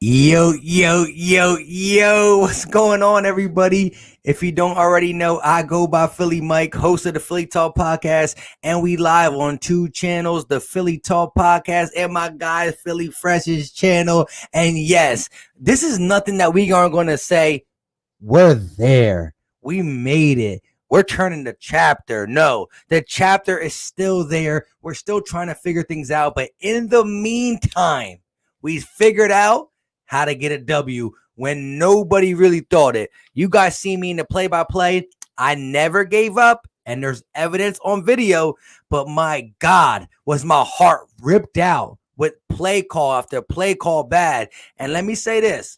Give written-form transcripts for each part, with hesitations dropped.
Yo, what's going on, everybody? If you don't already know, I go by Philly Mike, host of the Philly Talk Podcast, and we live on two channels, the Philly Talk Podcast and my guy, Philly Fresh's channel. And yes, this is nothing that we aren't going to say, we're there. We made it. We're turning the chapter. No, the chapter is still there. We're still trying to figure things out. But in the meantime, we figured out how to get a W when nobody really thought it. You guys see me in the play-by-play. I never gave up, and there's evidence on video, but my God, was my heart ripped out with play call after play call bad. And let me say this.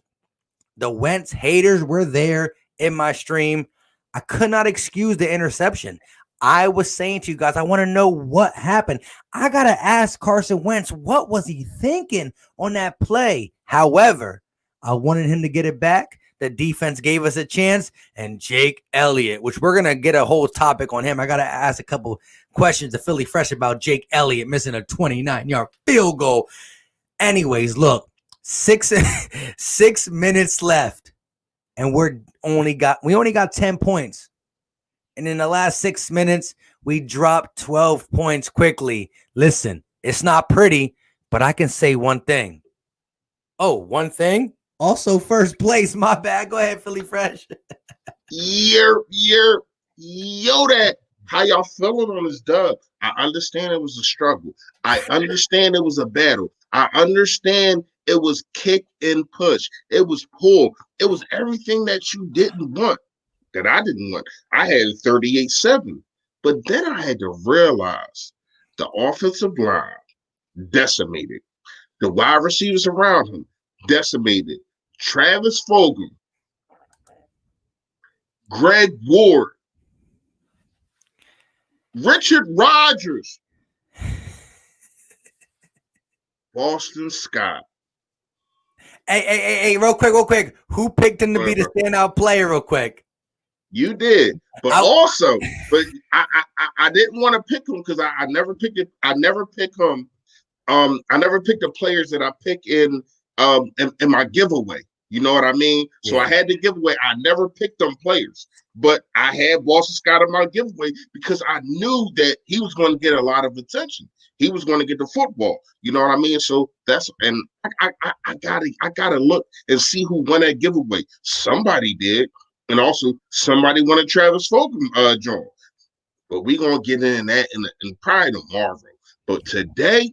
The Wentz haters were there in my stream. I could not excuse the interception. I was saying to you guys, I want to know what happened. I got to ask Carson Wentz, what was he thinking on that play? However, I wanted him to get it back. The defense gave us a chance. And Jake Elliott, which we're going to get a whole topic on him. I got to ask a couple questions to Philly Fresh about Jake Elliott missing a 29-yard field goal. Anyways, look, six minutes left. And we only got 10 points. And in the last 6 minutes, we dropped 12 points quickly. Listen, it's not pretty, but I can say one thing. Oh, one thing? Also first place. My bad. Go ahead, Philly Fresh. Yo, that. How y'all feeling on this dub? I understand it was a struggle. I understand it was a battle. I understand it was kick and push. It was pull. It was everything that you didn't want, that I didn't want. I had 38-7. But then I had to realize the offensive line decimated. The wide receivers around him decimated. Travis Fulgham, Greg Ward, Richard Rodgers, Boston Scott. Hey, real quick. Who picked him to be the standout player real quick? You did. But I didn't want to pick him because I never picked it. I never pick him. I never pick the players that I pick in my giveaway. You know what I mean? Yeah. So I had to give away. I never picked them players, but I had Boston Scott in my giveaway because I knew that he was going to get a lot of attention. He was going to get the football. You know what I mean? So that's, and I gotta look and see who won that giveaway. Somebody did, and also somebody won a Travis Fulgham joint. But we're gonna get in that in probably tomorrow. But today,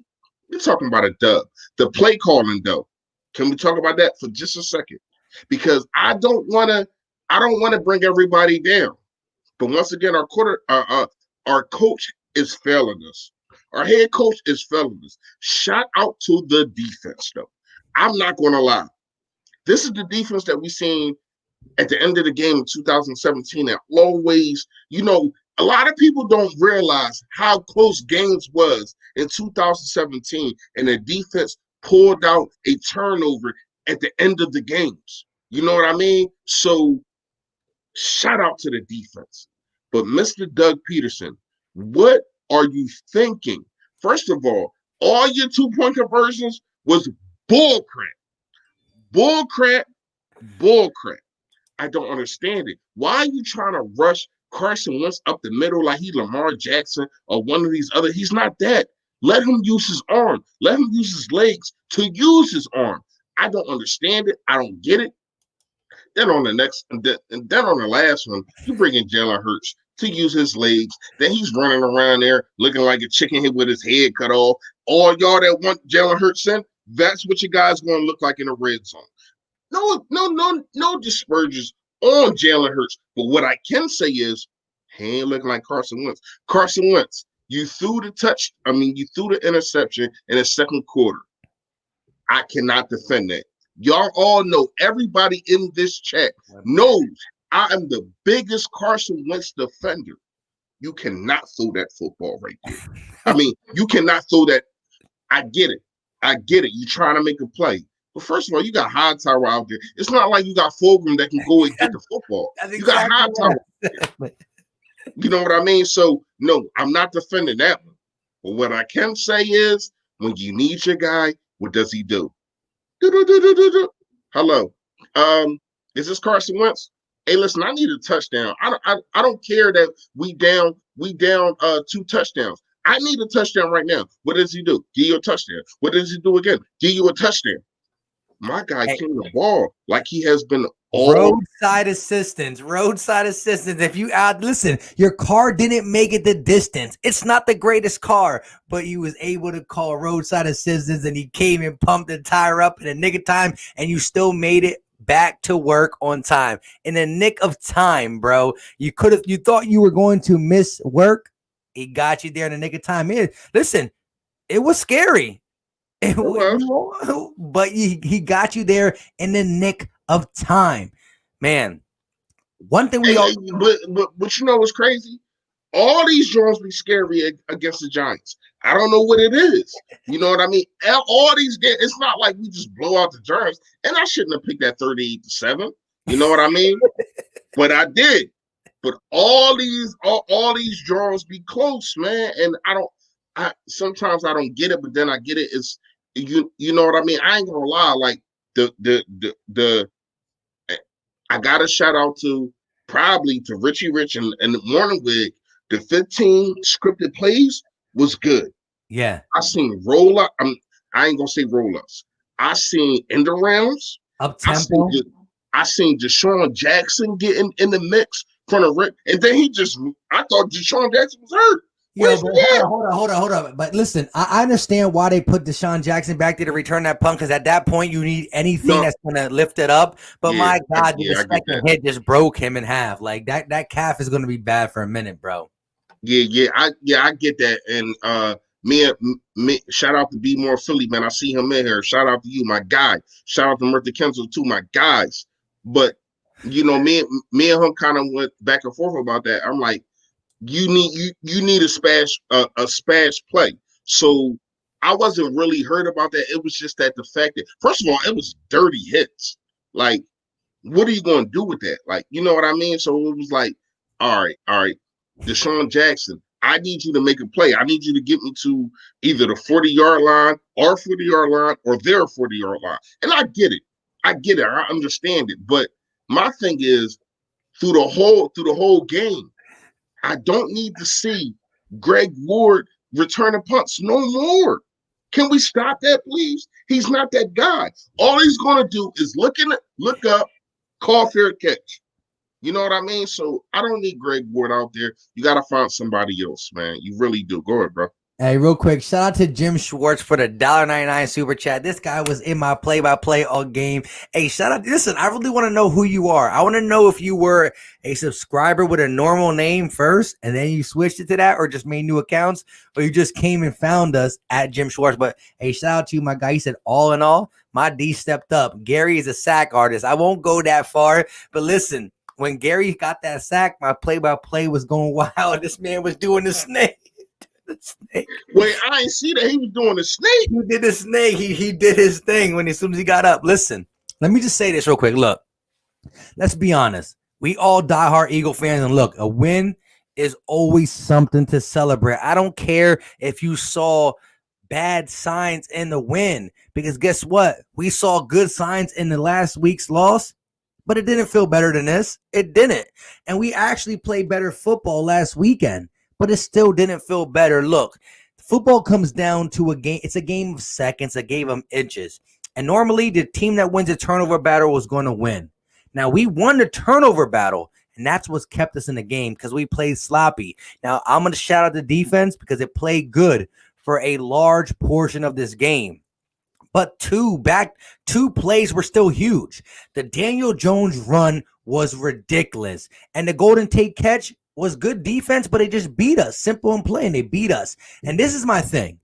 we're talking about a dub. The play calling though. Can we talk about that for just a second? Because I don't want to bring everybody down. But once again, our coach is failing us. Our head coach is failing us. Shout out to the defense, though. I'm not going to lie. This is the defense that we seen at the end of the game in 2017. And always, a lot of people don't realize how close games was in 2017, and the defense pulled out a turnover at the end of the games. You know what I mean? So shout out to the defense. But Mr. Doug Peterson, what are you thinking? First of all your 2-point conversions was bull crap. I don't understand it. Why are you trying to rush Carson Wentz up the middle like he Lamar Jackson or one of these other? He's not that. Let him use his arm. Let him use his legs to use his arm. I don't understand it. I don't get it. Then on the last one, you bring in Jalen Hurts to use his legs. Then he's running around there looking like a chicken head with his head cut off. All y'all that want Jalen Hurts in, that's what you guys going to look like in the red zone. No dispersions on Jalen Hurts. But what I can say is, he ain't looking like Carson Wentz. Carson Wentz, you threw the interception in the second quarter. I cannot defend that. Y'all all know, everybody in this chat knows I am the biggest Carson Wentz defender. You cannot throw that football right there. You cannot throw that. I get it. You're trying to make a play. But first of all, you got Hightower out there. It's not like you got Fulgham that can go and get the football. You got Hightower. You know what I mean? So, no, I'm not defending that one. But what I can say is, when you need your guy, what does he do? Hello. Um, is this Carson Wentz? Hey, listen, I need a touchdown. I don't care that we down 2 touchdowns. I need a touchdown right now. What does he do? Give you a touchdown. What does he do again? Give you a touchdown. My guy Hey, came the ball like he has been all. roadside assistance, roadside assistance. If you out, listen, your car didn't make it the distance. It's not the greatest car, but you was able to call roadside assistance, and he came and pumped the tire up in the nick of time, and you still made it back to work on time in the nick of time, bro. You thought you were going to miss work. He got you there in the nick of time. Listen, it was scary. It was. But he got you there in the nick of time, man. One thing we all, But you know what's crazy? All these drones be scary against the Giants. I don't know what it is. You know what I mean? All these games, it's not like we just blow out the Giants. And I shouldn't have picked that 38-7. You know what I mean? But I did. But all these draws be close, man. And I sometimes I don't get it, but then I get it. It's you know what I mean? I ain't gonna lie, like the I gotta shout out to probably to Richie Rich and the Morning Wig. The 15 scripted plays was good. yeah, I seen roll up. I ain't gonna say roll ups. I seen end rounds. up I seen tempo. I seen Deshaun Jackson getting in the mix from the Rick, and then I thought Deshaun Jackson was hurt. Yo, Where's but he at? hold on. But listen, I understand why they put Deshaun Jackson back there to return that punt, because at that point you need anything No, that's gonna lift it up. But yeah, my God, the I get second that. hit just broke him in half. Like that calf is gonna be bad for a minute, bro. I get that. And me, shout out to Be More Philly, man. I see him in here. Shout out to you, my guy. Shout out to Murtha Kenzel too, my guys. But you know, me and him kind of went back and forth about that. I'm like, you need a splash play. So I wasn't really hurt about that. It was just that the fact that first of all, it was dirty hits. Like, what are you going to do with that? Like, you know what I mean? So it was like, all right, Deshaun Jackson, I need you to make a play. I need you to get me to either the 40-yard line, our 40-yard line, or their 40-yard line. And I get it. I get it. I understand it. But my thing is, through the whole game, I don't need to see Greg Ward returning punts no more. Can we stop that, please? He's not that guy. All he's going to do is look up, call fair catch. You know what I mean? So I don't need Greg Ward out there. You got to find somebody else, man. You really do. Go ahead, bro. Hey, real quick, shout out to Jim Schwartz for the $1.99 super chat. This guy was in my play-by-play all game. Hey, shout out. Listen, I really want to know who you are. I want to know if you were a subscriber with a normal name first, and then you switched it to that, or just made new accounts, or you just came and found us at Jim Schwartz. But hey, shout out to you, my guy. He said, all in all, my D stepped up. Gary is a sack artist. I won't go that far, but listen, when Gary got that sack, my play-by-play was going wild. This man was doing the snake. Snake. Wait, I ain't see that he was doing the snake. He did the snake. He did his thing as soon as he got up. Listen, let me just say this real quick. Look, let's be honest. We all diehard Eagle fans, and look, a win is always something to celebrate. I don't care if you saw bad signs in the win, because guess what? We saw good signs in the last week's loss, but it didn't feel better than this. It didn't. And we actually played better football last weekend, but it still didn't feel better. Look, football comes down to a game. It's a game of seconds, a game of inches. And normally the team that wins a turnover battle was going to win. Now, we won the turnover battle, and that's what's kept us in the game, because we played sloppy. Now, I'm going to shout out the defense because it played good for a large portion of this game. But two plays were still huge. The Daniel Jones run was ridiculous. And the Golden Tate catch was good defense, but they just beat us. Simple and plain, they beat us. And this is my thing.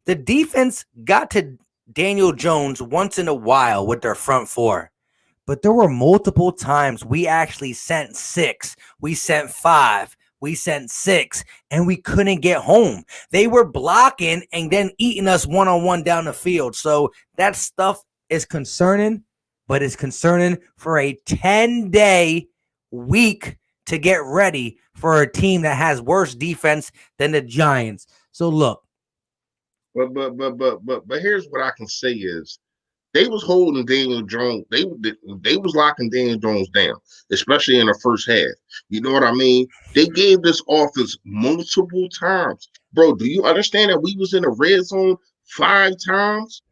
The defense got to Daniel Jones once in a while with their front four. But there were multiple times we actually sent 6. We sent 5. We sent 6, and we couldn't get home. They were blocking and then eating us one-on-one down the field. So that stuff is concerning, but it's concerning for a 10-day week to get ready for a team that has worse defense than the Giants. So look. But here's what I can say is, They was holding Daniel Jones. They was locking Daniel Jones down, especially in the first half. You know what I mean? They gave this offense multiple times. Bro, do you understand that we was in the red zone 5 times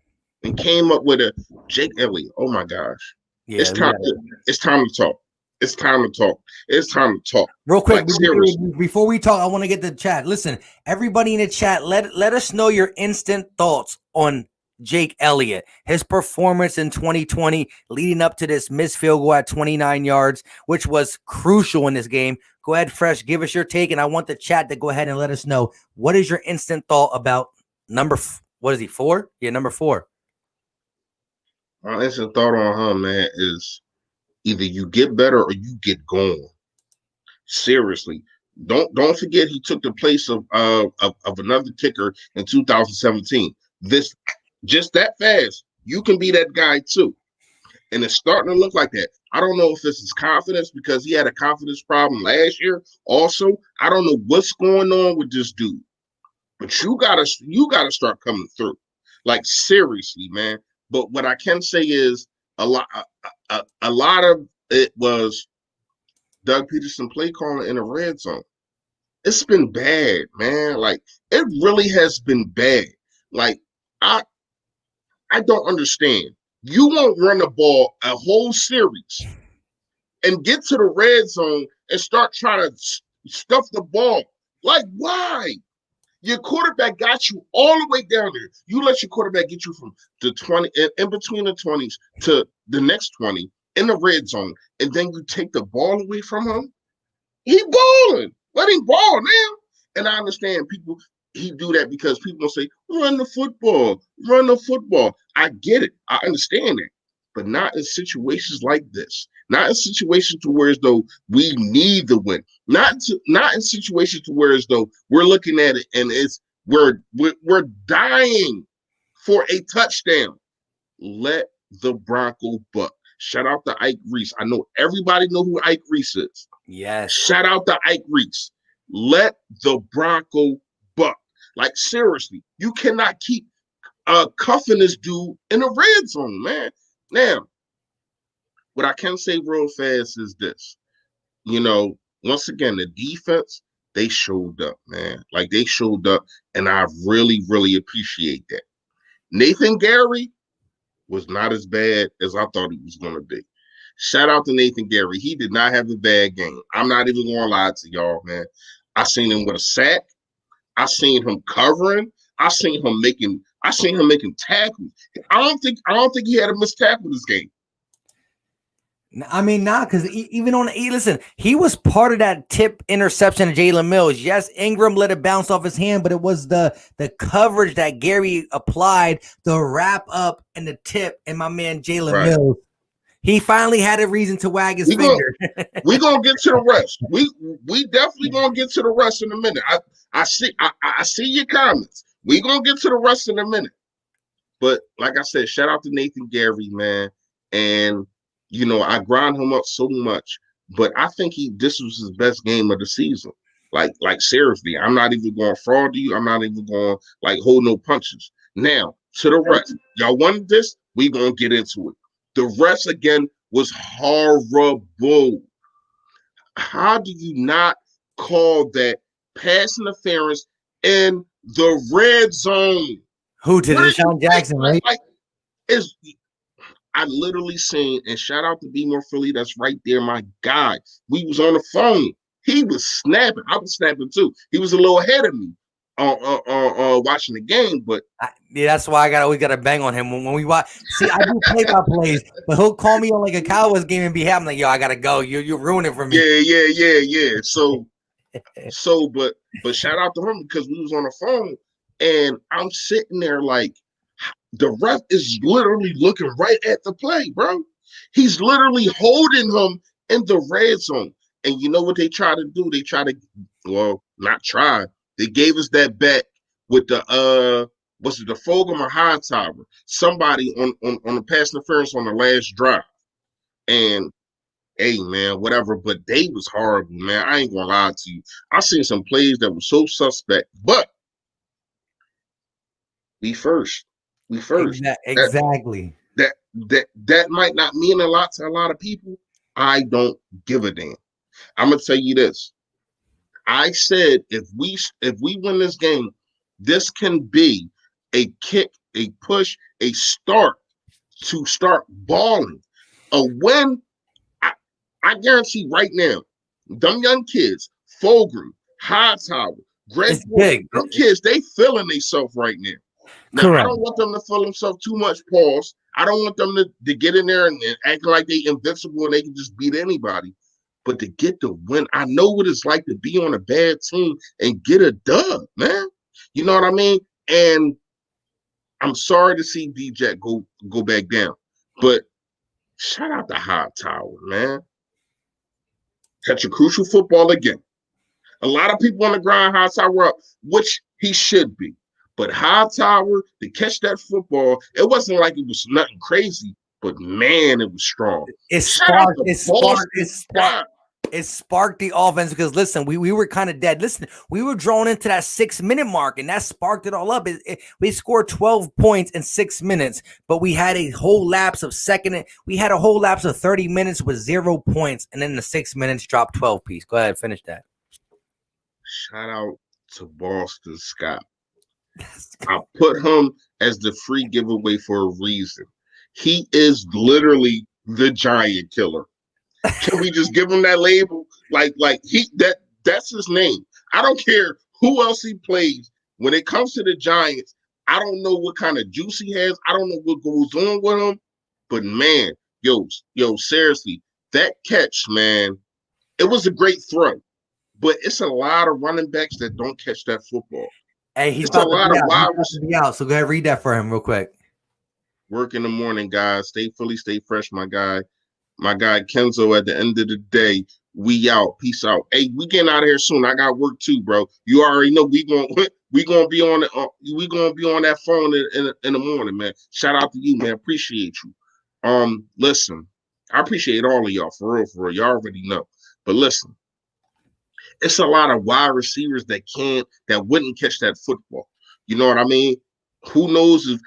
and came up with a Jake Elliott? Oh my gosh. It's Yeah, we time. got It's time to talk. It's time to talk. It's time to talk. real quick Like seriously. before we talk. I want to get the chat. Listen, everybody in the chat, let us know your instant thoughts on Jake Elliott, his performance in 2020, leading up to this missed field goal at 29 yards, which was crucial in this game. Go ahead, Fresh, give us your take, and I want the chat to go ahead and let us know what is your instant thought about what is he, 4? Yeah, number 4. My instant thought on him, man, is either you get better or you get gone. Seriously. Don't forget he took the place of another kicker in 2017. This just that fast, you can be that guy too. And it's starting to look like that. I don't know if this is confidence because he had a confidence problem last year. Also, I don't know what's going on with this dude. But you gotta start coming through. Like seriously, man. But what I can say is a lot of it was Doug Peterson play calling in the red zone. It's been bad, man. Like it really has been bad. Like I I don't understand. You won't run the ball a whole series and get to the red zone and start trying to stuff the ball. Like why? Your quarterback got you all the way down there. You let your quarterback get you from the 20 in between the 20s to the next 20 in the red zone, and then you take the ball away from him. He balling. Let him ball now. And I understand people, he do that because people say, run the football, run the football. I get it. I understand that. But not in situations like this. Not in situations to where as though we need the win. Not in situations to where as though we're looking at it and we're dying for a touchdown. Let the Bronco buck. Shout out to Ike Reese. I know everybody know who Ike Reese is. Yes. Shout out to Ike Reese. Let the Bronco buck. Like seriously, you cannot keep cuffing this dude in the red zone, man. Now, what I can say real fast is this. Once again, the defense, they showed up, man. Like they showed up, and I really, really appreciate that. Nathan Gary was not as bad as I thought he was going to be. Shout out to Nathan Gary. He did not have a bad game. I'm not even going to lie to y'all, man. I seen him with a sack. I seen him covering. I seen him making tackles. I don't think he had a missed tackle this game. I mean, because even listen, he was part of that tip interception of Jalen Mills. Yes, Ingram let it bounce off his hand, but it was the coverage that Gary applied, the wrap up and the tip, and my man Jalen Mills. He finally had a reason to wag his finger. We're gonna get to the rest. We definitely gonna get to the rest in a minute. I see your comments. We're gonna get to the rest in a minute. But like I said, shout out to Nathan Gary, man. And I grind him up so much, but I think this was his best game of the season. Like seriously, I'm not even going to fraud you. I'm not even going to hold no punches. Now to the rest, y'all wanted this. We gonna get into it. The rest again was horrible. How do you not call that pass interference in the red zone? Who did it? Sean Jackson, right? I literally seen, and shout out to Be More Philly, that's right there, my guy. We was on the phone. He was snapping. I was snapping too. He was a little ahead of me watching the game, but that's why I always got to bang on him when we watch. See, I do play-by-plays, but he'll call me on a Cowboys game and be happy. I'm like, yo, I gotta go. You're ruining for me. Yeah. So, but shout out to him because we was on the phone, and I'm sitting there like, the ref is literally looking right at the play, bro. He's literally holding him in the red zone. And you know what they try to do? They try to, not try. They gave us that bet with the was it the Fulgham or Hightower? Somebody on the pass interference on the last drive. And hey, man, whatever. But they was horrible, man. I ain't gonna lie to you. I seen some plays that were so suspect, but we first. Exactly. That that might not mean a lot to a lot of people. I don't give a damn. I'm gonna tell you this. I said if we win this game, this can be a kick, a push, a start to start balling. A win, I guarantee right now, them young kids, Fulgham, Hightower, Greg It's Ward, big. them kids, they feeling themselves right now. Now, I Correct. don't want them to feel themselves too much, pause. I don't want them to get in there and act like they invincible and they can just beat anybody. But to get the win, I know what it's like to be on a bad team and get a dub, man. You know what I mean? And I'm sorry to see DJ go back down. But shout out to Hightower, man. Catch a crucial football again. A lot of people on the grind Hightower up, which he should be. But Hightower, to catch that football, it wasn't like it was nothing crazy, but man, it was strong. It sparked the offense because listen, we were kind of dead. Listen, we were drawn into that 6-minute mark, and that sparked it all up. We scored 12 points in 6 minutes, but we had a whole lapse of 30 minutes with 0 points, and then the 6 minutes dropped 12 piece. Go ahead, finish that. Shout out to Boston Scott. I put him as the free giveaway for a reason. He is literally the giant killer. Can we just give him that label? That's his name. I don't care who else he plays. When it comes to the Giants, I don't know what kind of juice he has. I don't know what goes on with him. But man, yo, seriously, that catch, man, it was a great throw. But it's a lot of running backs that don't catch that football. Hey, he's about to be out. So go ahead, read that for him real quick. Work in the morning, guys. Stay fully, stay fresh, my guy. My guy Kenzo, at the end of the day, we out. Peace out. Hey, we getting out of here soon. I got work too, bro. You already know we gonna be on that phone in the morning, man. Shout out to you, man. Appreciate you. Listen, I appreciate all of y'all for real. Y'all already know. But listen, it's a lot of wide receivers that wouldn't catch that football. You know what I mean? Who knows if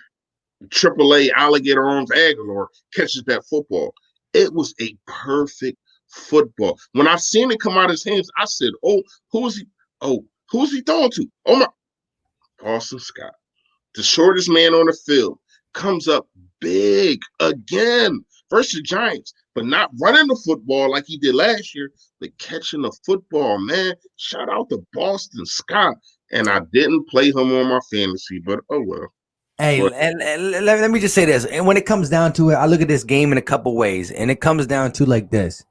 AAA Alligator Arms Aguilar catches that football? It was a perfect football. When I seen it come out of his hands, I said, "Oh, who's he? Oh, who's he throwing to? Oh my!" Boston Scott, the shortest man on the field, comes up big again versus the Giants, but not running the football like he did last year, but catching the football, man. Shout out to Boston Scott. And I didn't play him on my fantasy, but oh well. Hey, and let me just say this. And when it comes down to it, I look at this game in a couple ways, and it comes down to like this.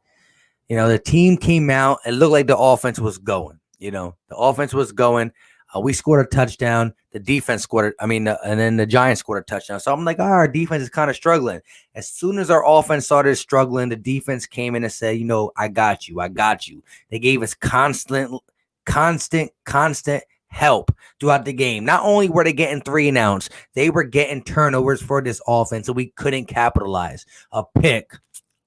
You know, the team came out. It looked like the offense was going. You know, the offense was going. We scored a touchdown. The defense scored. And then the Giants scored a touchdown. So I'm like, our defense is kind of struggling. As soon as our offense started struggling, the defense came in and said, you know, I got you. They gave us constant help throughout the game. Not only were they getting 3 and outs, they were getting turnovers for this offense, and we couldn't capitalize. A pick,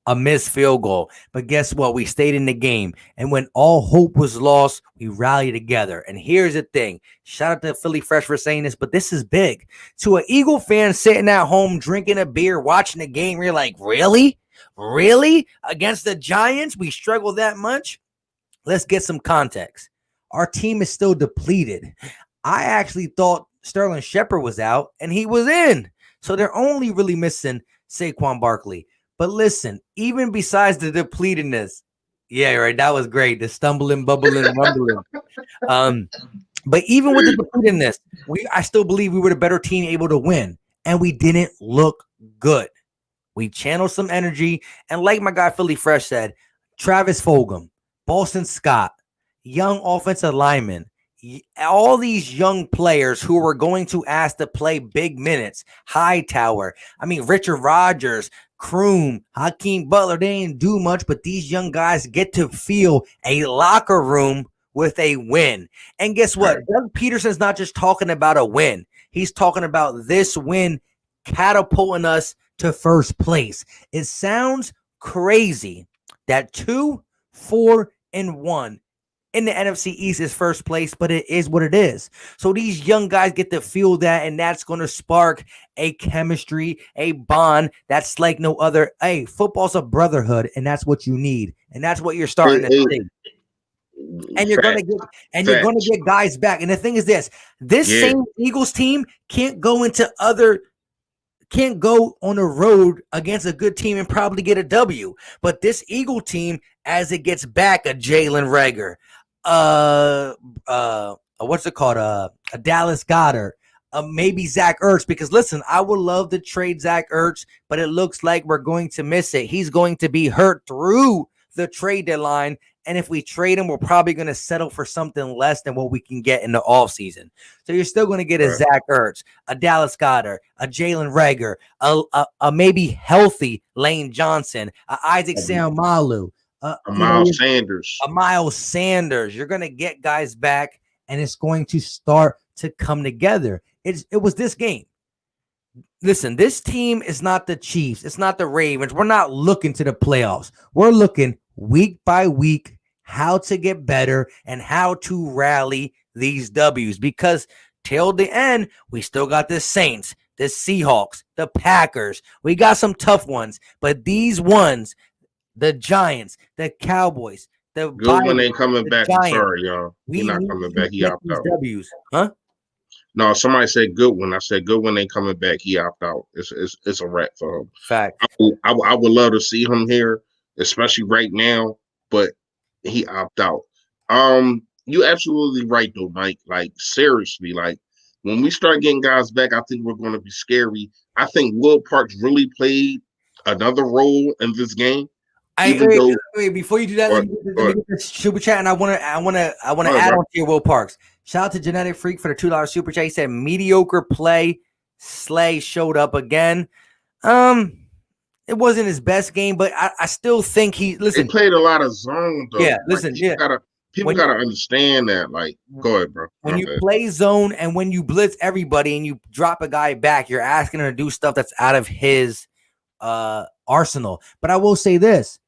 a missed field goal. But guess what? We stayed in the game. And when all hope was lost, we rallied together. And here's the thing. Shout out to Philly Fresh for saying this, but this is big. To an Eagle fan sitting at home, drinking a beer, watching the game, you're like, really? Really? Against the Giants, we struggle that much? Let's get some context. Our team is still depleted. I actually thought Sterling Shepard was out, and he was in. So they're only really missing Saquon Barkley. But listen, even besides the depletedness, yeah, right, that was great. The stumbling, bubbling, rumbling. But even with the depletedness, I still believe we were the better team able to win, and we didn't look good. We channeled some energy, and like my guy Philly Fresh said, Travis Fulgham, Boston Scott, young offensive linemen, all these young players who were going to ask to play big minutes. Hightower, Richard Rodgers, Kroom, Hakeem Butler, they didn't do much, but these young guys get to feel a locker room with a win. And guess what? Doug Peterson's not just talking about a win. He's talking about this win catapulting us to first place. It sounds crazy that 2-4-1 in the NFC East is first place, but it is what it is. So these young guys get to feel that, and that's going to spark a chemistry, a bond that's like no other. Hey, football's a brotherhood, and that's what you need, and that's what you're starting to see. And you're gonna get guys back. And the thing is this same Eagles team can't go on the road against a good team and probably get a W. But this Eagle team, as it gets back a Jalen Reagor, what's it called? A Dallas Goedert, maybe Zach Ertz. Because listen, I would love to trade Zach Ertz, but it looks like we're going to miss it. He's going to be hurt through the trade deadline. And if we trade him, we're probably going to settle for something less than what we can get in the offseason. So you're still going to get a Zach Ertz, a Dallas Goedert, a Jalen Reagor, a maybe healthy Lane Johnson, a Isaac Seumalo, a Miles Sanders. A Miles Sanders. You're going to get guys back, and it's going to start to come together. It was this game. Listen, this team is not the Chiefs. It's not the Ravens. We're not looking to the playoffs. We're looking week by week how to get better and how to rally these W's, because till the end, we still got the Saints, the Seahawks, the Packers. We got some tough ones, but these ones, the Giants, the Cowboys, the Goodwin ain't coming back. I'm sorry, y'all. He's not coming back. He opted out. W's. Huh? No, somebody said Goodwin. I said Goodwin ain't coming back. He opted out. It's a wrap for him. Fact. I would love to see him here, especially right now, but he opted out. You absolutely right though, Mike. Like seriously, like when we start getting guys back, I think we're going to be scary. I think Will Parks really played another role in this game. Wait, before you do that, let me get the super chat, and I want to add on to your Will Parks. Shout out to Genetic Freak for the $2 super chat. He said mediocre play. Slay showed up again. It wasn't his best game, but I still think he played a lot of zone though. Yeah, listen, people gotta understand that. Like, go ahead, bro. When you play zone and when you blitz everybody and you drop a guy back, you're asking him to do stuff that's out of his arsenal. But I will say this: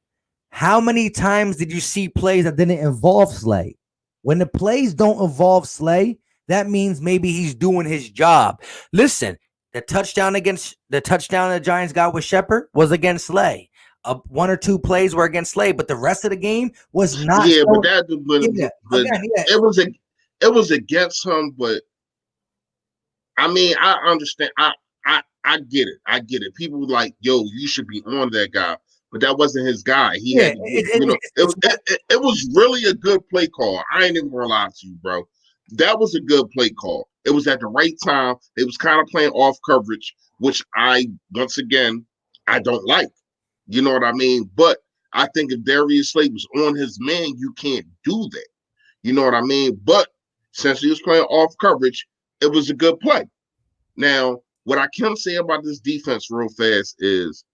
how many times did you see plays that didn't involve Slay? When the plays don't involve Slay, that means maybe he's doing his job. Listen. The touchdown the Giants got with Shepard was against Slay. One or two plays were against Slay, but the rest of the game was not. Yeah, it was against him. But I mean, I understand. I get it. I get it. People were like, "Yo, you should be on that guy," but that wasn't his guy. It was really a good play call. I ain't even gonna lie to you, bro. That was a good play call. It was at the right time. They was kind of playing off coverage, which once again, I don't like. You know what I mean? But I think if Darius Slay was on his man, you can't do that. You know what I mean? But since he was playing off coverage, it was a good play. Now, what I can say about this defense real fast is,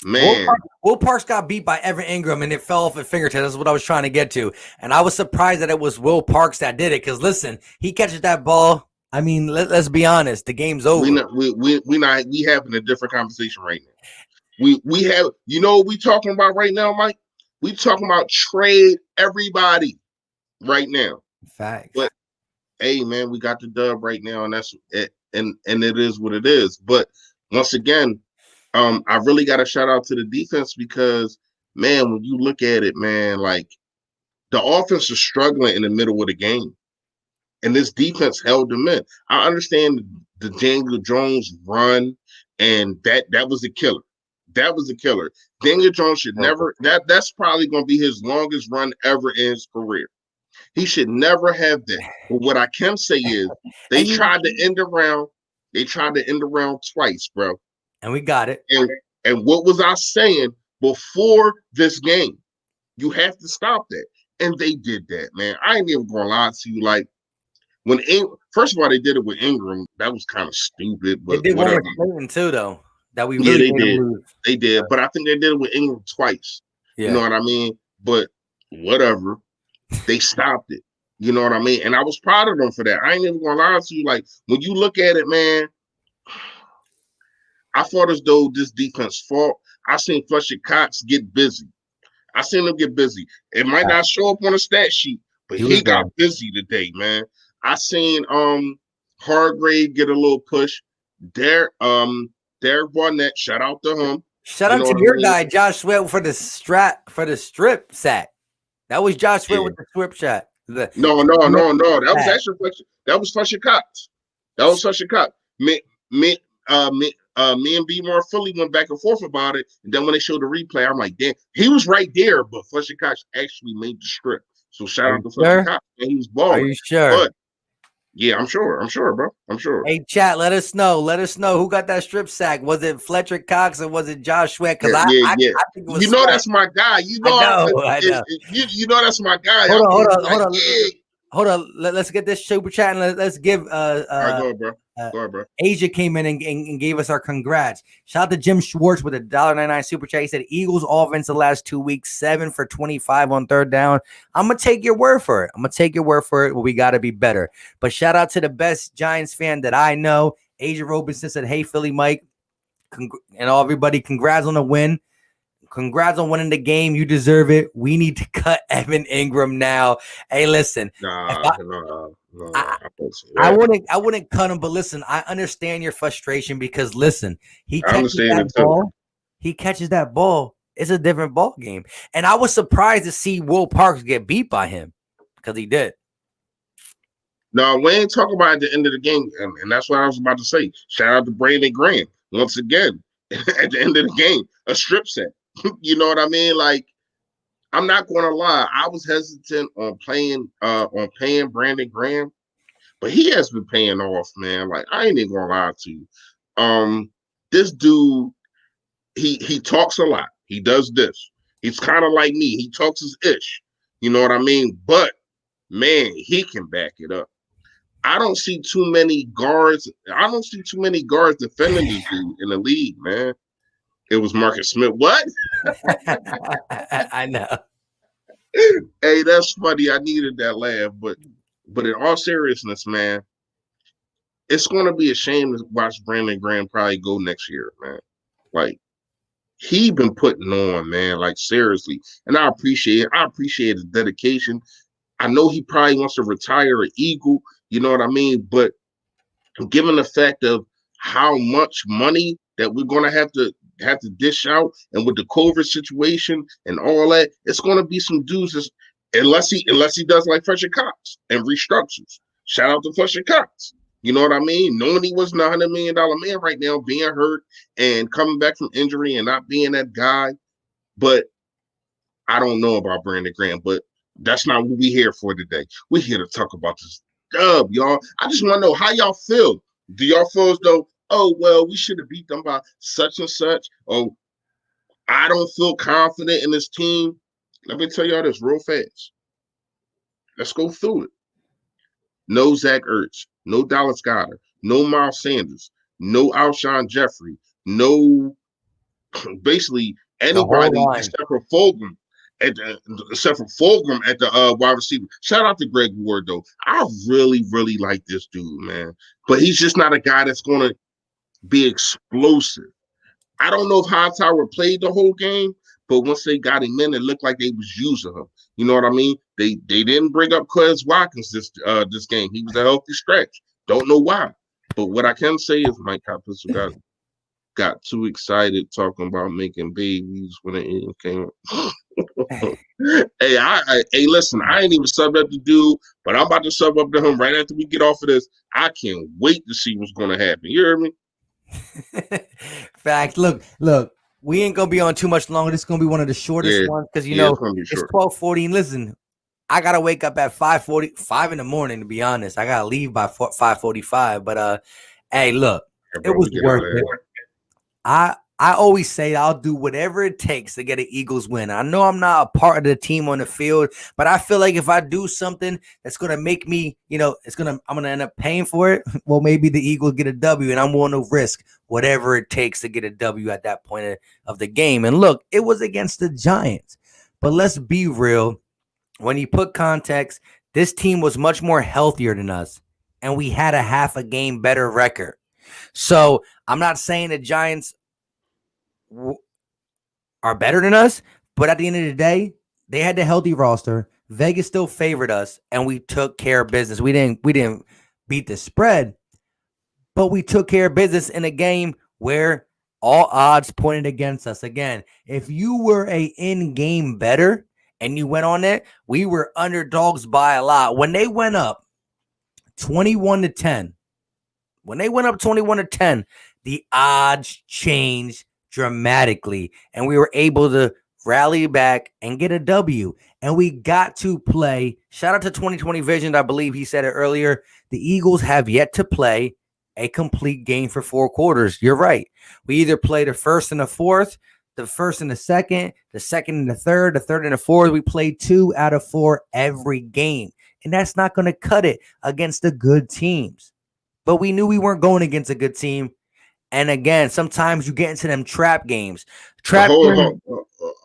man, Will Parks got beat by Evan Ingram and it fell off his fingertips. That's what I was trying to get to. And I was surprised that it was Will Parks that did it. Because listen, he catches that ball. I mean, let's be honest. The game's over. We having a different conversation right now. We have, you know what we talking about right now, Mike? We talking about trade everybody right now. Facts. But hey, man, we got the dub right now, and that's it. And it is what it is. But once again, I really got to shout out to the defense because, man, when you look at it, man, like the offense is struggling in the middle of the game. And this defense held them in. I understand the Daniel Jones run, and that was a killer. That was a killer. Daniel Jones should never, that's probably going to be his longest run ever in his career. He should never have that. But what I can say is they tried to end around. They tried to end around twice, bro. And we got it. And what was I saying before this game? You have to stop that. And they did that, man. I ain't even going to lie to you. Like, first of all, they did it with Ingram. That was kind of stupid, but they did whatever. One with Clayton too, though. That we really They did, but I think they did it with Ingram twice. Yeah. You know what I mean? But whatever, they stopped it. You know what I mean? And I was proud of them for that. I ain't even gonna lie to you. Like when you look at it, man, I thought as though this defense fought. I seen Fletcher Cox get busy. I seen him get busy. It might not show up on a stat sheet, But he got busy today, man. I seen Hargrave get a little push. Derek Barnett, shout out to him. Shout out to your guy, Josh Sweat, for the strip sack. That was Josh Sweat with the strip shot. No. That was actually Fletcher Cox. Me and B More Philly went back and forth about it. And then when they showed the replay, I'm like, damn, he was right there, but Fletcher Cox actually made the strip. So shout out to Fletcher Cox. And he was balling. Are you sure? But yeah, I'm sure, bro. I'm sure. Hey, chat, let us know. Let us know who got that strip sack. Was it Fletcher Cox or was it Josh Sweat? Because I think it was you know Sweat. That's my guy. You know, I know. You know that's my guy. Hold on. Let's get this super chat and let's give go ahead, bro. Asia came in and gave us our congrats. Shout out to Jim Schwartz with a $1.99 super chat. He said Eagles offense the last 2 weeks, 7 for 25 on third down. I'm gonna take your word for it. Well, we gotta be better. But shout out to the best Giants fan that I know. Asia Robinson said, "Hey Philly Mike, and all everybody, congrats on the win. Congrats on winning the game. You deserve it. We need to cut Evan Ingram now." Hey, listen. I wouldn't cut him, but listen, I understand your frustration because listen, he catches that ball. It's a different ball game. And I was surprised to see Will Parks get beat by him because he did. No, we ain't talking about at the end of the game, and that's what I was about to say. Shout out to Brandon Graham once again at the end of the game, a strip set. You know what I mean? Like, I'm not gonna lie, I was hesitant on paying Brandon Graham, but he has been paying off, man. Like, I ain't even gonna lie to you. This dude, he talks a lot. He does this. He's kind of like me. He talks his ish. You know what I mean? But man, he can back it up. I don't see too many guards. I don't see too many guards defending this dude in the league, man. It was Marcus Smith. What? I know. Hey, that's funny. I needed that laugh, but in all seriousness, man, it's going to be a shame to watch Brandon Graham probably go next year, man. Like, he been putting on, man. Like, seriously, and I appreciate his dedication. I know he probably wants to retire an Eagle. You know what I mean? But given the fact of how much money that we're going to have to dish out, and with the COVID situation and all that, it's going to be some dudes unless he does like Fletcher Cox and restructures. Shout out to Fletcher Cox. You know what I mean? Knowing he wasn't $100 million man right now, being hurt and coming back from injury and not being that guy. But I don't know about Brandon Graham, but that's not what we're here for today. We're here to talk about this dub, y'all. I just want to know how y'all feel. Do y'all feel as though, oh, well, we should have beat them by such and such? Oh, I don't feel confident in this team. Let me tell y'all this real fast. Let's go through it. No Zach Ertz, no Dallas Goedert, no Miles Sanders, no Alshon Jeffrey, no basically anybody except for Fulgham. Except for Fulgham at the wide receiver. Shout out to Greg Ward, though. I really, really like this dude, man. But he's just not a guy that's going to be explosive. I don't know if Hightower played the whole game, but once they got him in, it looked like they was using him. You know what I mean? They didn't bring up Quez Watkins this game. He was a healthy stretch. Don't know why. But what I can say is Mike Caputo got too excited talking about making babies when the end came up. Hey, listen, I ain't even subbed up to dude, but I'm about to sub up to him right after we get off of this. I can't wait to see what's going to happen. You hear me? Fact. Look, we ain't going to be on too much longer. This is going to be one of the shortest ones because, it's 12:40. And listen, I got to wake up at 5:45 in the morning, to be honest. I got to leave by 5:45. But, hey, look, it was worth it. I always say I'll do whatever it takes to get an Eagles win. I know I'm not a part of the team on the field, but I feel like if I do something that's going to make me, I'm going to end up paying for it. Well, maybe the Eagles get a W and I'm willing to risk whatever it takes to get a W at that point of the game. And look, it was against the Giants, but let's be real. When you put context, this team was much more healthier than us and we had a half a game better record. So I'm not saying the Giants are better than us, but at the end of the day, they had the healthy roster. Vegas still favored us, and we took care of business. We didn't beat the spread, but we took care of business in a game where all odds pointed against us. Again, if you were a in-game better and you went on it, we were underdogs by a lot. When they went up 21-10, the odds changed dramatically, and we were able to rally back and get a W. And we got to play. Shout out to 2020 Vision. I believe he said it earlier. The Eagles have yet to play a complete game for 4 quarters. You're right. We either play the first and the fourth, the first and the second and the third and the fourth. We play 2 out of 4 every game. And that's not going to cut it against the good teams. But we knew we weren't going against a good team. And again, sometimes you get into them trap games.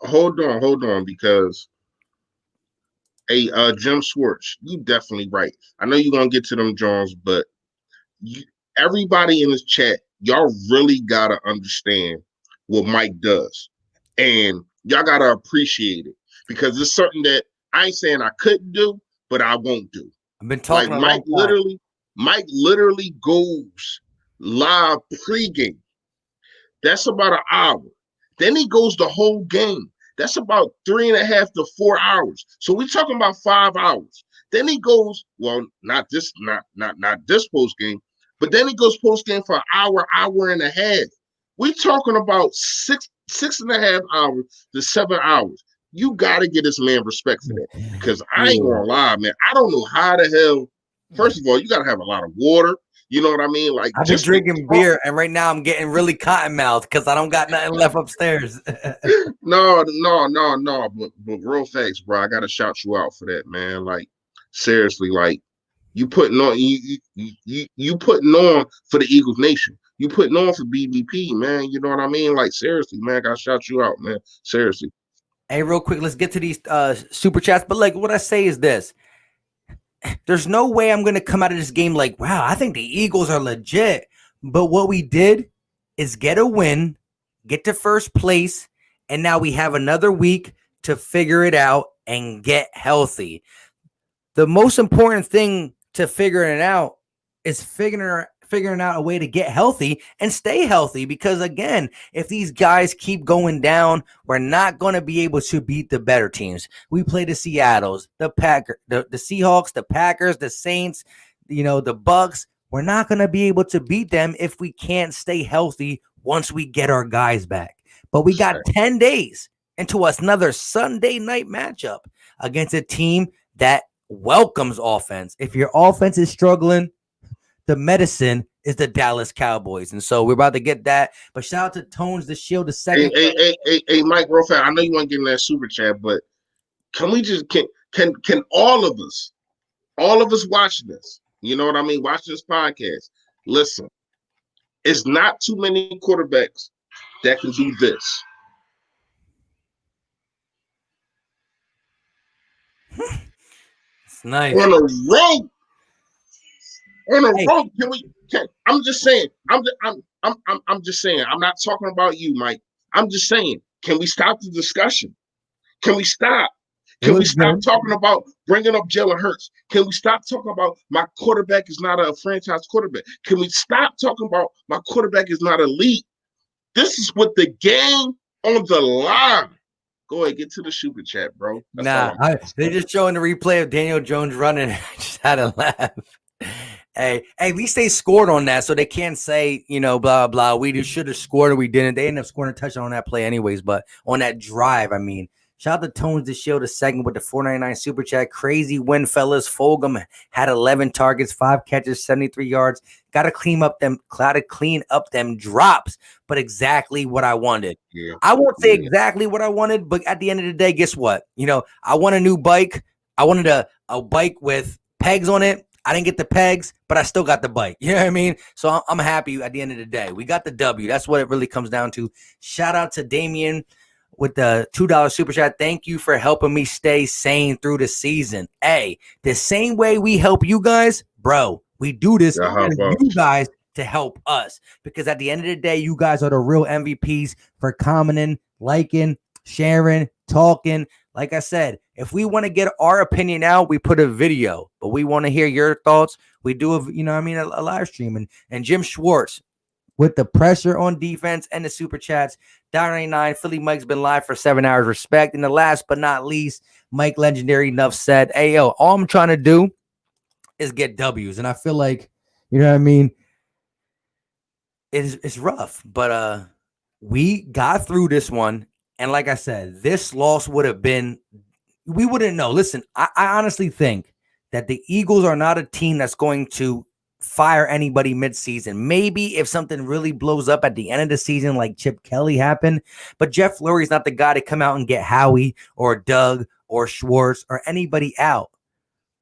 Hold on, because Jim Schwartz, you definitely right. I know you're gonna get to them Jones, but everybody in this chat, y'all really gotta understand what Mike does, and y'all gotta appreciate it, because it's something that I ain't saying I couldn't do, but I won't do. I've been talking like Mike literally goes live pregame. That's about an hour. Then he goes the whole game. That's about 3.5 to 4 hours. So we're talking about 5 hours. Then he goes, well, not this post game, but then he goes post game for an hour and a half. We're talking about 6.5 hours to 7 hours. You got to get this man respect for that, because I ain't gonna lie, man. I don't know how the hell. First of all, you got to have a lot of water. You know what I mean? Like, I've been drinking beer, and right now I'm getting really cotton mouthed because I don't got nothing left upstairs. No. But real facts, bro. I gotta shout you out for that, man. Like, seriously, like you putting on you putting on for the Eagles Nation. You putting on for BBP, man. You know what I mean? Like, seriously, man. I gotta shout you out, man. Seriously. Hey, real quick, let's get to these super chats. But like, what I say is this. There's no way I'm going to come out of this game like, wow, I think the Eagles are legit. But what we did is get a win, get to first place, and now we have another week to figure it out and get healthy. The most important thing to figuring it out is figuring out a way to get healthy and stay healthy, because again, if these guys keep going down, we're not going to be able to beat the better teams. We play the Seattles, the Packers, the Seahawks, the Packers, the Saints, the Bucks. We're not going to be able to beat them if we can't stay healthy once we get our guys back. But we got 10 days into another Sunday night matchup against a team that welcomes offense. If your offense is struggling, the medicine is the Dallas Cowboys. And so we're about to get that. But shout out to Tones the Shield the second. Hey, Mike, real fast. I know you want to get in that super chat, but can we just can all of us watching this? You know what I mean? Watch this podcast. Listen, it's not too many quarterbacks that can do this. It's nice. On a road. I'm just saying. I'm just saying. I'm not talking about you, Mike. I'm just saying. Can we stop the discussion? Can we stop? Can we stop talking about bringing up Jalen Hurts? Can we stop talking about my quarterback is not a franchise quarterback? Can we stop talking about my quarterback is not elite? This is with the game on the line. Go ahead, get to the super chat, bro. They're just showing the replay of Daniel Jones running. I just had to laugh. Hey, at least they scored on that, so they can't say, blah, blah. We should have scored or we didn't. They ended up scoring a touchdown on that play anyways, but on that drive, I mean. Shout out to Tones the Shield, the second with the $4.99 super chat. Crazy win, fellas. Fulgham had 11 targets, 5 catches, 73 yards. Got to clean up them drops, but exactly what I wanted. Yeah. I won't say exactly what I wanted, but at the end of the day, guess what? I want a new bike. I wanted a bike with pegs on it. I didn't get the pegs, but I still got the bike. You know what I mean? So I'm happy at the end of the day. We got the W. That's what it really comes down to. Shout out to Damien with the $2 super chat. Thank you for helping me stay sane through the season. Hey, the same way we help you guys, bro, we do this for you guys to help us, because at the end of the day, you guys are the real MVPs for commenting, liking, sharing, talking. Like I said, If we want to get our opinion out, we put a video, but we want to hear your thoughts. We do a live stream. And Jim Schwartz, with the pressure on defense and the super chats, $1.99. Philly Mike's been live for 7 hours. Respect. And the last but not least, Mike Legendary, enough said. Hey, yo, all I'm trying to do is get W's. And I feel like, you know what I mean? It's rough, but we got through this one. And like I said, this loss would have been, we wouldn't know. Listen, I honestly think that the Eagles are not a team that's going to fire anybody midseason. Maybe if something really blows up at the end of the season, like Chip Kelly happened, but Jeff Lurie's not the guy to come out and get Howie or Doug or Schwartz or anybody out.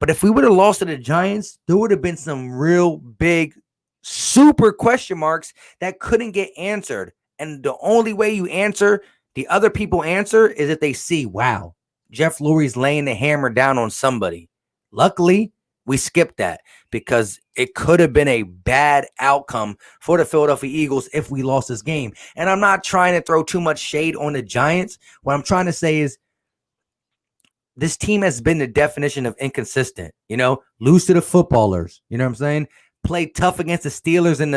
But if we would have lost to the Giants, there would have been some real big, super question marks that couldn't get answered. And the only way you answer, the other people answer, is if they see, wow, Jeff Lurie's laying the hammer down on somebody. Luckily, we skipped that because it could have been a bad outcome for the Philadelphia Eagles if we lost this game. And I'm not trying to throw too much shade on the Giants. What I'm trying to say is this team has been the definition of inconsistent, lose to the footballers. You know what I'm saying? Play tough against the Steelers and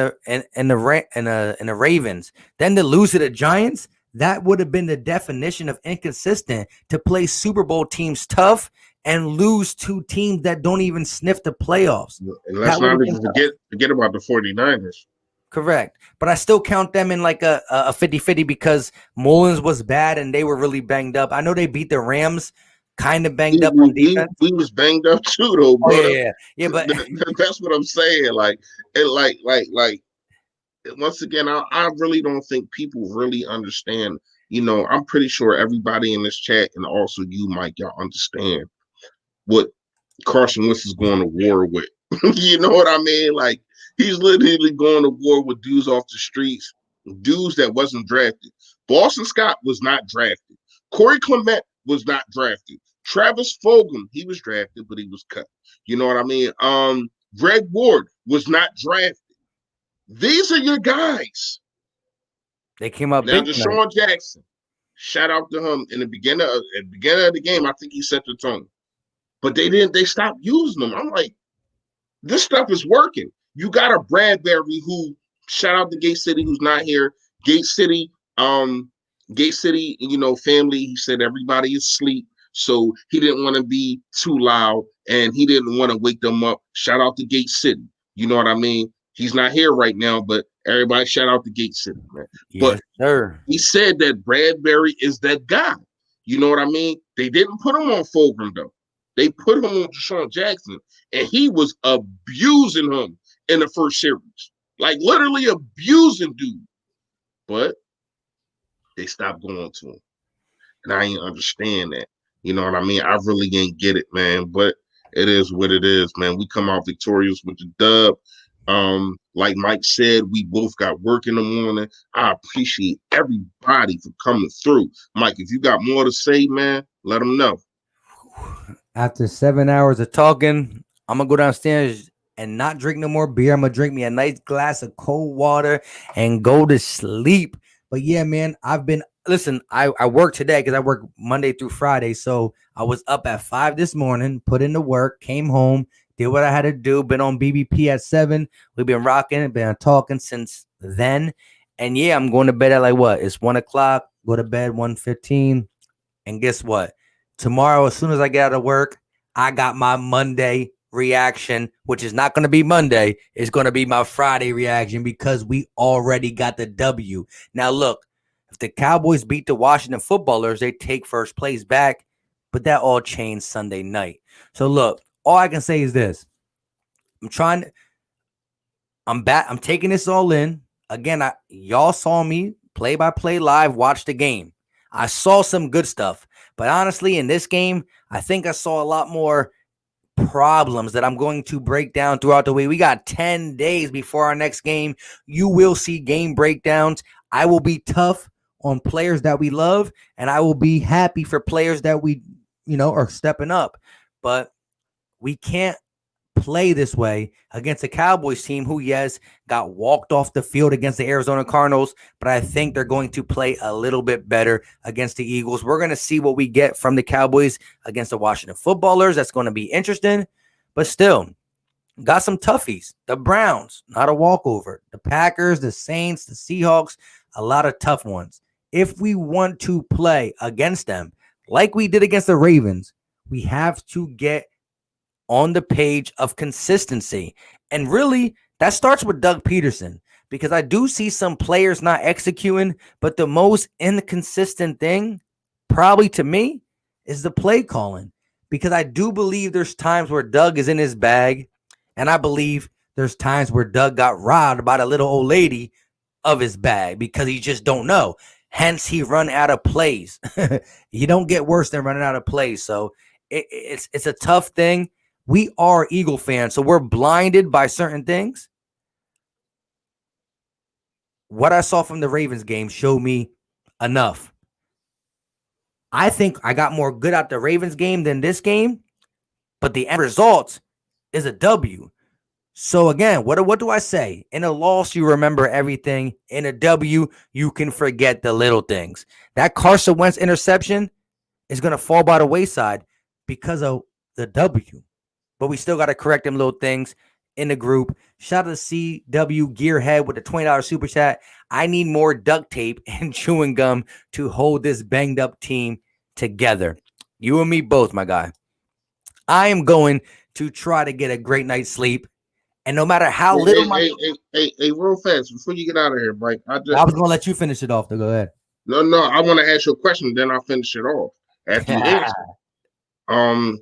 the Ravens. Then to lose to the Giants, that would have been the definition of inconsistent, to play Super Bowl teams tough and lose to teams that don't even sniff the playoffs. And let's not even forget about the 49ers. Correct. But I still count them in like a 50-50 because Mullins was bad and they were really banged up. I know they beat the Rams kind of banged up on defense. We was banged up too, though, bro. Oh, yeah, but that's what I'm saying. Like once again, I really don't think people really understand. I'm pretty sure everybody in this chat and also you, Mike, y'all understand what Carson Wentz is going to war with. You know what I mean? Like, he's literally going to war with dudes off the streets, dudes that wasn't drafted. Boston Scott was not drafted. Corey Clement was not drafted. Travis Fulgham, he was drafted, but he was cut. You know what I mean? Greg Ward was not drafted. These are your guys. They came up now. Big Deshaun Jackson, shout out to him in the beginning of the game. I think he set the tone, but they stopped using them. I'm like, this stuff is working. You got a Bradbury who, shout out to Gate City, who's not here. Gate City, family. He said everybody is asleep, so he didn't want to be too loud and he didn't want to wake them up. Shout out to Gate City. You know what I mean? He's not here right now, but everybody shout out to Gate City, man. Yes, sir. He said that Bradbury is that guy. You know what I mean? They didn't put him on Fulgham, though. They put him on Deshaun Jackson, and he was abusing him in the first series. Like, literally abusing dude. But they stopped going to him. And I ain't understand that. You know what I mean? I really ain't get it, man. But it is what it is, man. We come out victorious with the dub. Like Mike said, we both got work in the morning. I appreciate everybody for coming through. Mike, if you got more to say, man, let them know. After 7 hours of talking, I'm going to go downstairs and not drink no more beer. I'm going to drink me a nice glass of cold water and go to sleep. But yeah, man, I work today because I work Monday through Friday. So I was up at 5 this morning, put into work, came home, did what I had to do, been on BBP at 7. We've been rocking, been talking since then. And yeah, I'm going to bed at it's 1 o'clock, go to bed 1:15. And guess what? Tomorrow, as soon as I get out of work, I got my Monday reaction, which is not going to be Monday. It's going to be my Friday reaction because we already got the W. Now, look, if the Cowboys beat the Washington Footballers, they take first place back, but that all changed Sunday night. So, look, all I can say is this. I'm taking this all in. Again, y'all saw me play-by-play live, watch the game. I saw some good stuff. But honestly, in this game, I think I saw a lot more problems that I'm going to break down throughout the week. We got 10 days before our next game. You will see game breakdowns. I will be tough on players that we love, and I will be happy for players that we, are stepping up. But we can't play this way against a Cowboys team who, yes, got walked off the field against the Arizona Cardinals, but I think they're going to play a little bit better against the Eagles. We're going to see what we get from the Cowboys against the Washington Footballers. That's going to be interesting, but still, got some toughies. The Browns, not a walkover. The Packers, the Saints, the Seahawks, a lot of tough ones. If we want to play against them like we did against the Ravens, we have to get on the page of consistency. And really, that starts with Doug Peterson, because I do see some players not executing, but the most inconsistent thing, probably to me, is the play calling. Because I do believe there's times where Doug is in his bag, and I believe there's times where Doug got robbed by the little old lady of his bag because he just don't know. Hence, he run out of plays. You don't get worse than running out of plays. So it's a tough thing. We are Eagle fans, so we're blinded by certain things. What I saw from the Ravens game showed me enough. I think I got more good out the Ravens game than this game, but the end result is a W. So again, what do I say? In a loss, you remember everything. In a W, you can forget the little things. That Carson Wentz interception is going to fall by the wayside because of the W. But we still got to correct them little things in the group. Shout out to CW Gearhead with the $20 super chat. I need more duct tape and chewing gum to hold this banged up team together. You and me both, my guy. I am going to try to get a great night's sleep. And no matter how little hey, real fast before you get out of here, Mike. I was gonna let you finish it off. Though, go ahead. No, I want to ask you a question, then I'll finish it off after you answer.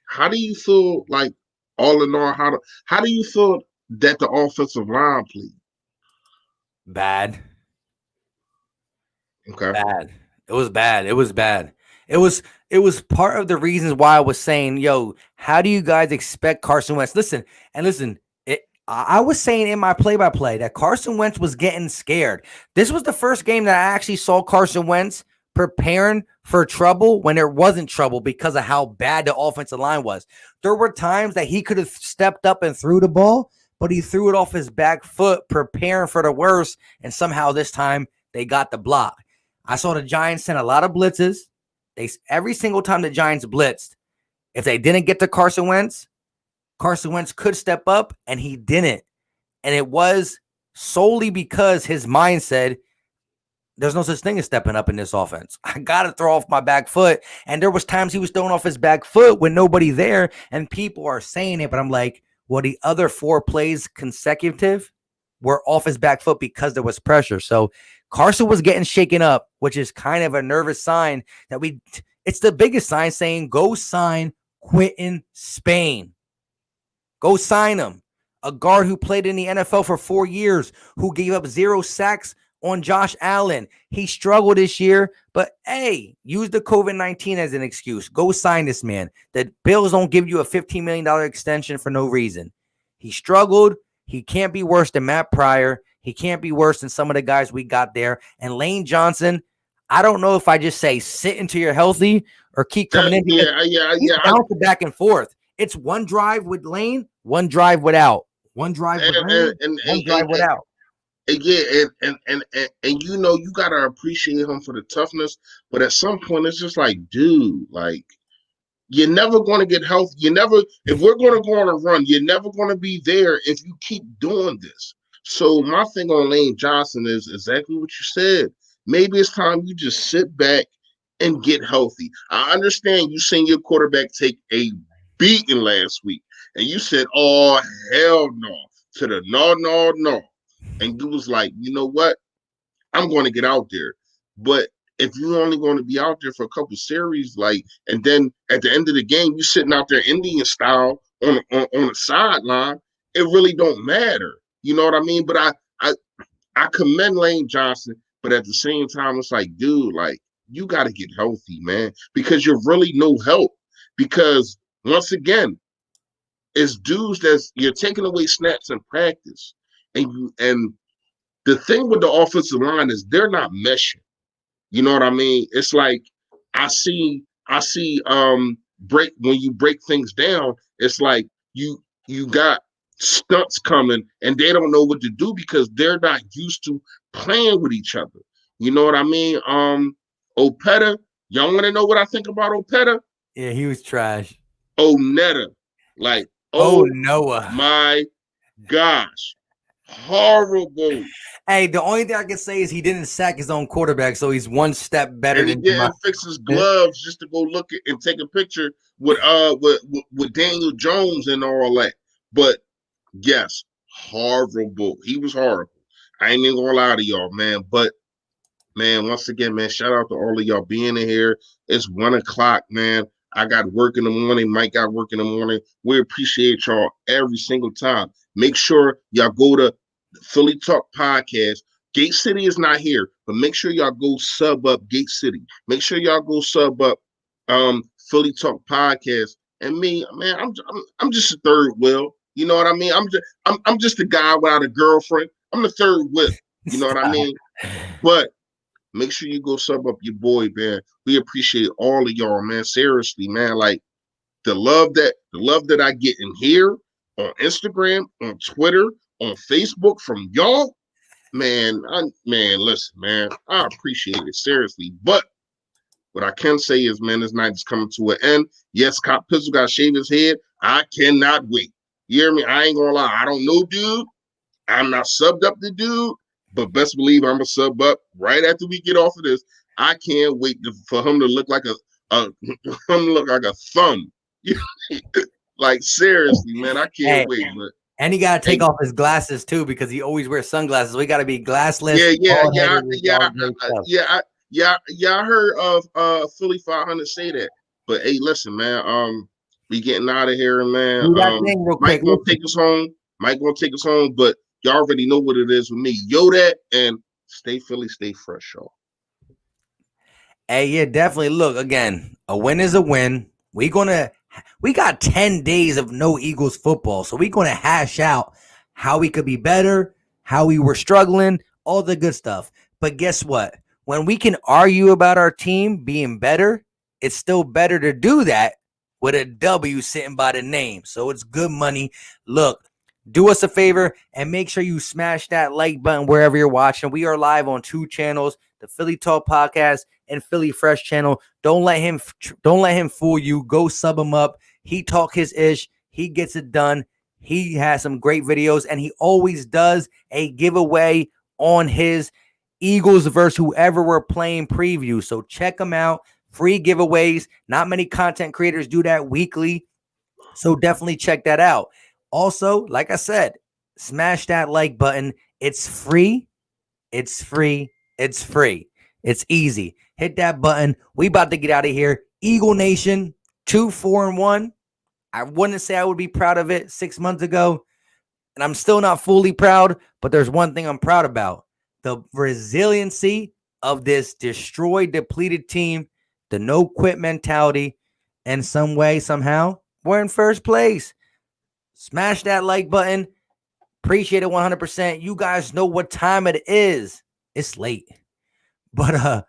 How do you feel like all in all? How do you feel that the offensive line played? Bad. Okay. Bad. It was bad. It was bad. It was part of the reasons why I was saying, yo, how do you guys expect Carson Wentz? Listen, I was saying in my play-by-play that Carson Wentz was getting scared. This was the first game that I actually saw Carson Wentz preparing for trouble when there wasn't trouble because of how bad the offensive line was. There were times that he could have stepped up and threw the ball, but he threw it off his back foot, preparing for the worst, and somehow this time they got the block. I saw the Giants send a lot of blitzes. Every single time the Giants blitzed, if they didn't get to Carson Wentz could step up, and he didn't. And it was solely because his mind said, there's no such thing as stepping up in this offense. I got to throw off my back foot. And there was times he was throwing off his back foot with nobody there, and people are saying it, but I'm like, well, the other 4 plays consecutive were off his back foot because there was pressure. So Carson was getting shaken up, which is kind of a nervous sign that it's the biggest sign saying, go sign Quentin Spain. Go sign him. A guard who played in the NFL for 4 years, who gave up 0 sacks on Josh Allen. He struggled this year, but hey, use the COVID-19 as an excuse. Go sign this man. The Bills don't give you a $15 million extension for no reason. He struggled. He can't be worse than Matt Pryor. He can't be worse than some of the guys we got there. And Lane Johnson, I don't know if I just say sit until you're healthy or keep coming in. Yeah. Bouncing back and forth. It's one drive with Lane, one drive without. One drive with Lane, one drive without. Yeah, and you know, you gotta appreciate him for the toughness, but at some point it's just like, dude, like, you're never going to get healthy. If we're going to go on a run, you're never going to be there if you keep doing this. So my thing on Lane Johnson is exactly what you said. Maybe it's time you just sit back and get healthy. I understand you seen your quarterback take a beating last week, and you said, oh, hell no, to the no. And you was like, you know what? I'm going to get out there. But if you're only going to be out there for a couple series, like, and then at the end of the game, you sitting out there Indian style on the sideline, it really don't matter. You know what I mean? But I commend Lane Johnson, but at the same time, it's like, dude, like, you got to get healthy, man, because you're really no help. Because once again, it's dudes you're taking away snaps in practice. And the thing with the offensive line is they're not meshing. You know what I mean? It's like I see break when you break things down, it's like you got stunts coming, and they don't know what to do because they're not used to playing with each other. You know what I mean? Opeta, y'all want to know what I think about Opeta? Yeah, he was trash. Onetta, like, Oh, oh Noah. my gosh, horrible. Hey, the only thing I can say is he didn't sack his own quarterback, so he's one step better And he than Jamar. didn't fix his gloves just to go look at and take a picture with Daniel Jones and all that. But yes, horrible. He was horrible. I ain't even gonna lie to y'all, man. But man, once again, man, shout out to all of y'all being in here. It's 1:00, man. I got work in the morning. Mike got work in the morning. We appreciate y'all every single time. Make sure y'all go to Philly Talk Podcast. Gate City is not here, but make sure y'all go sub up Gate City. Make sure y'all go sub up Philly Talk Podcast. And me, man, I'm just a third wheel. You know what I mean? I'm just a guy without a girlfriend. I'm the third wheel. You know what I mean? But make sure you go sub up your boy, man. We appreciate all of y'all, man. Seriously, man. Like the love that I get in here on Instagram, on Twitter, on Facebook from y'all, man. Listen, man. I appreciate it seriously. But what I can say is, man, this night is coming to an end. Yes, Cop Pistol got to shave his head. I cannot wait. You hear me? I ain't gonna lie. I don't know, dude. I'm not subbed up to dude, but best believe I'm gonna sub up right after we get off of this. I can't wait for him to look like a him look like a thumb. Like seriously, man, I can't wait. But And he got to take hey, off his glasses too because he always wears sunglasses. We got to be glassless. Yeah. I heard of Philly 500 say that. But hey, listen, man. We getting out of here, man. Do that thing real Mike quick. gonna take us home. But y'all already know what it is with me. Yo, that and stay Philly, stay fresh, y'all. Hey, yeah, definitely. Look, again, a win is a win. We got 10 days of no Eagles football, so we're gonna hash out how we could be better, how we were struggling, all the good stuff. But guess what? When we can argue about our team being better, it's still better to do that with a W sitting by the name. So it's good money. Look, do us a favor and make sure you smash that like button wherever you're watching. We are live on 2 channels, the Philly Talk Podcast and Philly Fresh channel. Don't let him fool you. Go sub him up. He talk his ish. He gets it done. He has some great videos, and he always does a giveaway on his Eagles versus whoever we're playing preview. So check him out. Free giveaways. Not many content creators do that weekly. So definitely check that out. Also, like I said, smash that like button. It's free. It's free. It's free. It's easy. Hit that button. We about to get out of here. Eagle Nation, 2-4-1. I wouldn't say I would be proud of it 6 months ago, and I'm still not fully proud, but there's one thing I'm proud about. The resiliency of this destroyed, depleted team, the no quit mentality, and some way, somehow, we're in first place. Smash that like button. Appreciate it 100%. You guys know what time it is. It's late. But